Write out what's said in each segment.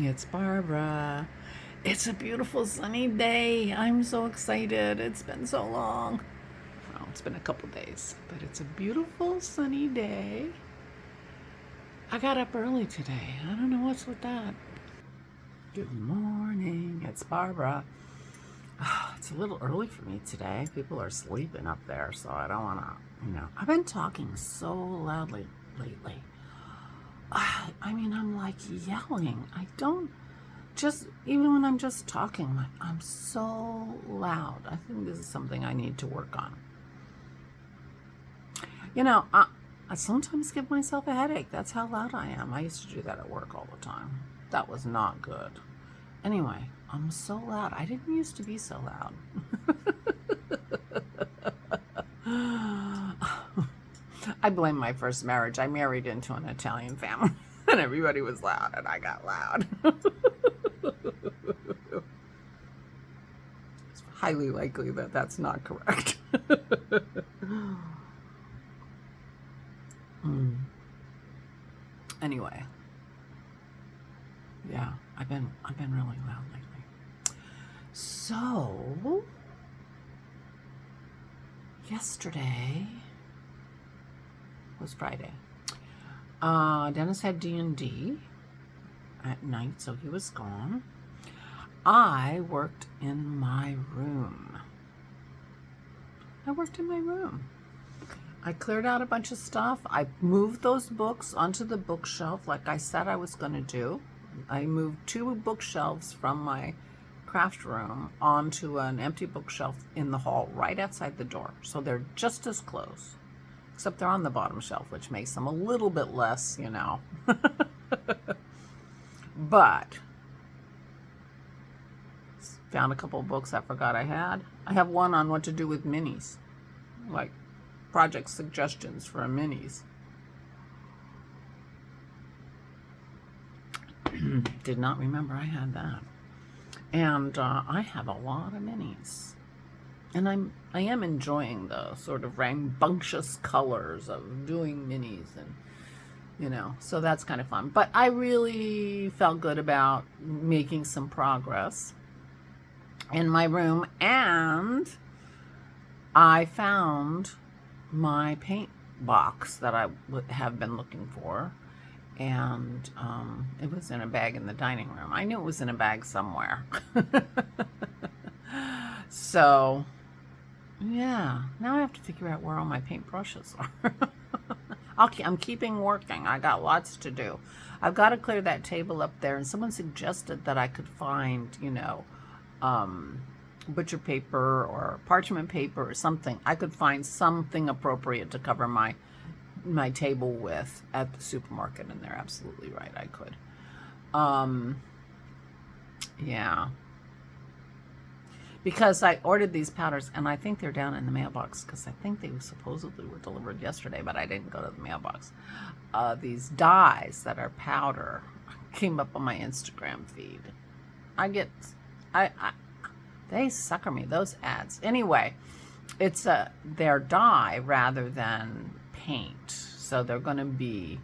It's Barbara. It's a beautiful sunny day. I'm so excited. It's been so long. Well, it's been a couple days, but it's a beautiful sunny day. I got up early today. I don't know what's with that. Good morning. It's Barbara. It's a little early for me today. People are sleeping up there, so I don't want to, I've been talking so loudly lately. I'm like yelling. I don't just, even when I'm just talking, I'm so loud. I think this is something I need to work on. I sometimes give myself a headache. That's how loud I am. I used to do that at work all the time. That was not good. Anyway, I'm so loud. I didn't used to be so loud. I blame my first marriage. I married into an Italian family, and everybody was loud, and I got loud. It's highly likely that that's not correct. Anyway, yeah, I've been really loud lately. So yesterday was Friday. Dennis had D&D at night, so he was gone. I worked in my room. I cleared out a bunch of stuff. I moved those books onto the bookshelf like I said I was going to do. I moved 2 bookshelves from my craft room onto an empty bookshelf in the hall right outside the door. So they're just as close, except they're on the bottom shelf, which makes them a little bit less, But found a couple of books I forgot I had. I have one on what to do with minis, like project suggestions for minis. Did not remember I had that. And I have a lot of minis. And I am enjoying the sort of rambunctious colors of doing minis, and so that's kind of fun. But I really felt good about making some progress in my room, and I found my paint box that I have been looking for, and it was in a bag in the dining room. I knew it was in a bag somewhere. So yeah, now I have to figure out where all my paint brushes are. I'm keeping working. I got lots to do. I've got to clear that table up there, and someone suggested that I could find, butcher paper or parchment paper or something. I could find something appropriate to cover my table with at the supermarket, and they're absolutely right. I could. Yeah. Because I ordered these powders, and I think they're down in the mailbox, because I think they supposedly were delivered yesterday, but I didn't go to the mailbox. These dyes that are powder came up on my Instagram feed. They sucker me, those ads. Anyway, they're dye rather than paint, so they're going to be,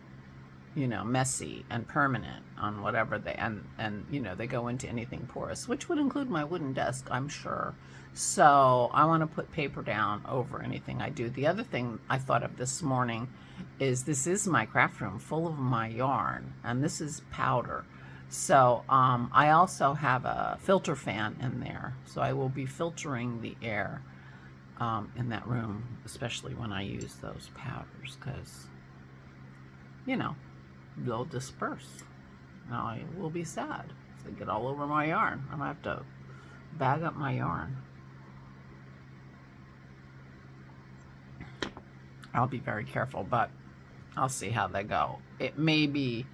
messy and permanent on whatever and they go into anything porous, which would include my wooden desk, I'm sure. So I want to put paper down over anything I do. The other thing I thought of this morning is this is my craft room full of my yarn, and this is powder. So I also have a filter fan in there, so I will be filtering the air in that room, especially when I use those powders, because they'll disperse. Now I will be sad if they get all over my yarn. I'm gonna have to bag up my yarn. I'll be very careful, but I'll see how they go. It may be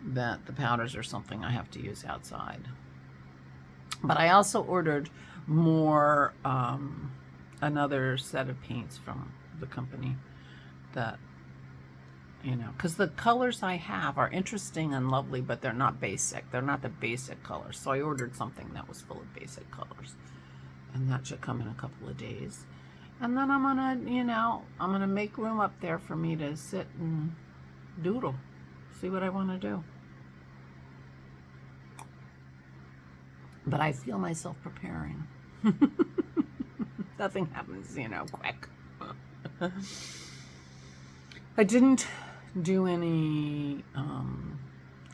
that the powders are something I have to use outside. But I also ordered more, another set of paints from the company that, because the colors I have are interesting and lovely, but they're not basic. They're not the basic colors. So I ordered something that was full of basic colors, and that should come in a couple of days. And then I'm gonna make room up there for me to sit and doodle, see what I want to do. But I feel myself preparing. Nothing happens, quick. I didn't do any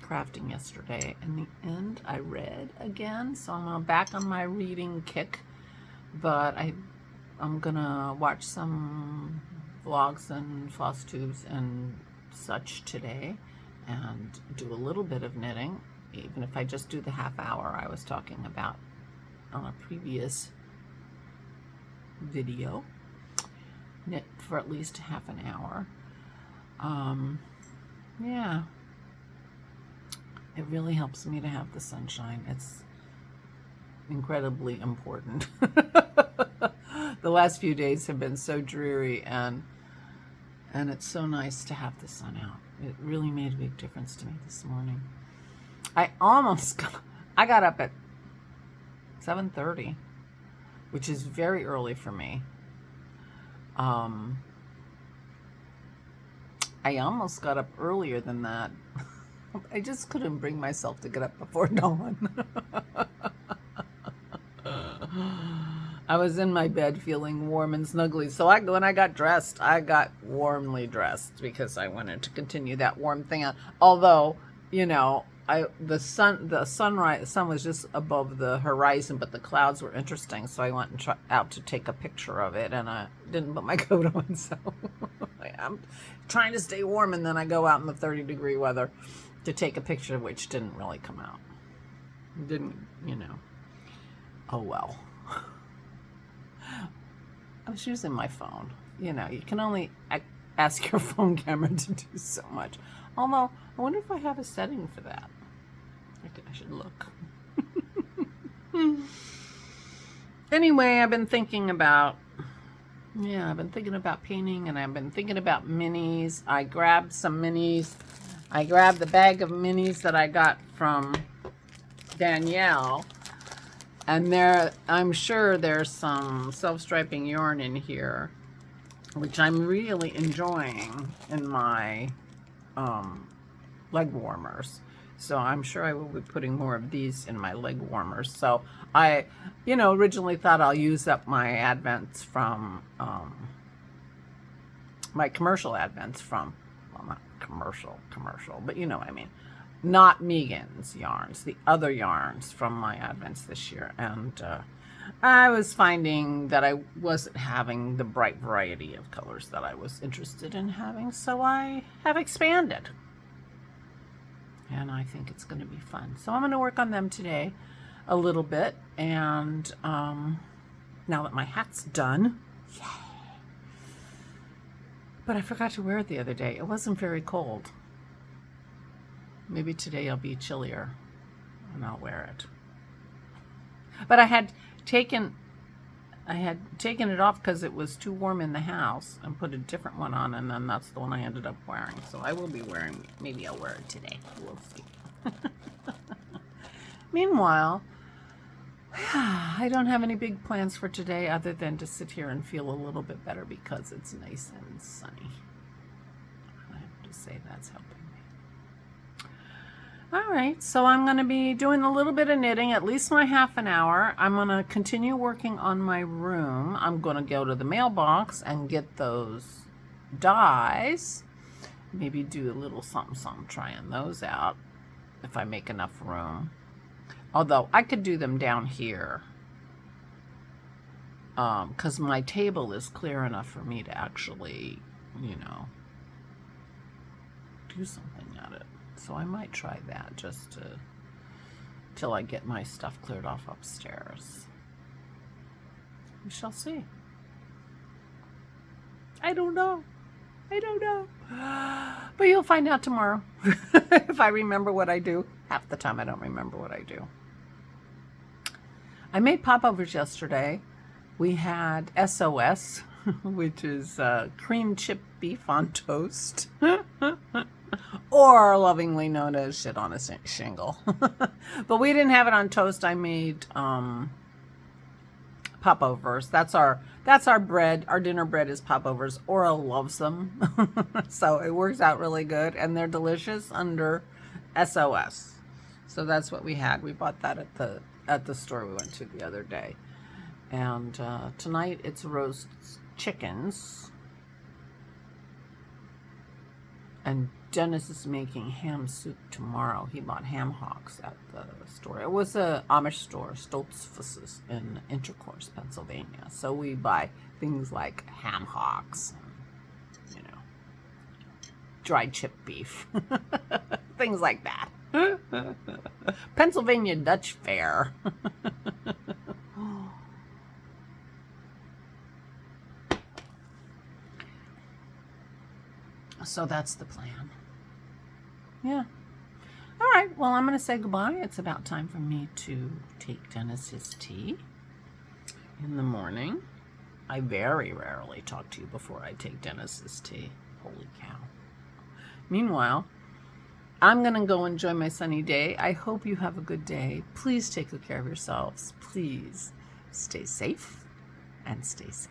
crafting yesterday. In the end, I read again, so I'm back on my reading kick. But I'm gonna watch some vlogs and floss tubes and such today, and do a little bit of knitting, even if I just do the half hour I was talking about on a previous video. Knit for at least half an hour. Yeah, it really helps me to have the sunshine. It's incredibly important. The last few days have been so dreary, and it's so nice to have the sun out. It really made a big difference to me this morning. I got up at 7:30, which is very early for me. I almost got up earlier than that. I just couldn't bring myself to get up before dawn. I was in my bed feeling warm and snuggly. So when I got dressed, I got warmly dressed because I wanted to continue that warm thing on. Although, the sun was just above the horizon, but the clouds were interesting. So I went out to take a picture of it, and I didn't put my coat on. So I'm trying to stay warm, and then I go out in the 30-degree weather to take a picture, which didn't really come out. Oh well. I was using my phone. You can only ask your phone camera to do so much. Although, I wonder if I have a setting for that. I should look. Anyway, I've been thinking about painting, and I've been thinking about minis. I grabbed some minis. I grabbed the bag of minis that I got from Danielle. And I'm sure there's some self-striping yarn in here, which I'm really enjoying in my leg warmers. So I'm sure I will be putting more of these in my leg warmers. So I, originally thought I'll use up my advents from, my commercial advents from, well, not commercial, but you know what I mean. Not Megan's yarns, the other yarns from my advents this year. And I was finding that I wasn't having the bright variety of colors that I was interested in having. So I have expanded. And I think it's going to be fun. So I'm going to work on them today a little bit. And now that my hat's done, yay. But I forgot to wear it the other day. It wasn't very cold. Maybe today I'll be chillier and I'll wear it. But I had taken it off because it was too warm in the house, and put a different one on, and then that's the one I ended up wearing. So I will be wearing it. Maybe I'll wear it today. We'll see. Meanwhile, I don't have any big plans for today other than to sit here and feel a little bit better because it's nice and sunny. I have to say that's helping. All right, so I'm going to be doing a little bit of knitting, at least my half an hour. I'm going to continue working on my room. I'm going to go to the mailbox and get those dies. Maybe do a little something trying those out if I make enough room. Although I could do them down here because my table is clear enough for me to actually, do something at it. So I might try that just till I get my stuff cleared off upstairs. We shall see. I don't know. But you'll find out tomorrow if I remember what I do. Half the time I don't remember what I do. I made popovers yesterday. We had SOS, which is cream chip beef on toast. Or lovingly known as shit on a shingle. But we didn't have it on toast. I made popovers. That's our bread. Our dinner bread is popovers. Ora loves them. So it works out really good, and they're delicious under SOS. So that's what we had. We bought that at the store we went to the other day. And tonight it's roast chickens. And Dennis is making ham soup tomorrow. He bought ham hocks at the store. It was a Amish store, Stoltzfus's in Intercourse, Pennsylvania. So we buy things like ham hocks, and, you know, dried chip beef, things like that. Pennsylvania Dutch Fair. So that's the plan. Yeah. All right. Well, I'm going to say goodbye. It's about time for me to take Dennis his tea in the morning. I very rarely talk to you before I take Dennis's tea. Holy cow. Meanwhile, I'm going to go enjoy my sunny day. I hope you have a good day. Please take good care of yourselves. Please stay safe and stay safe.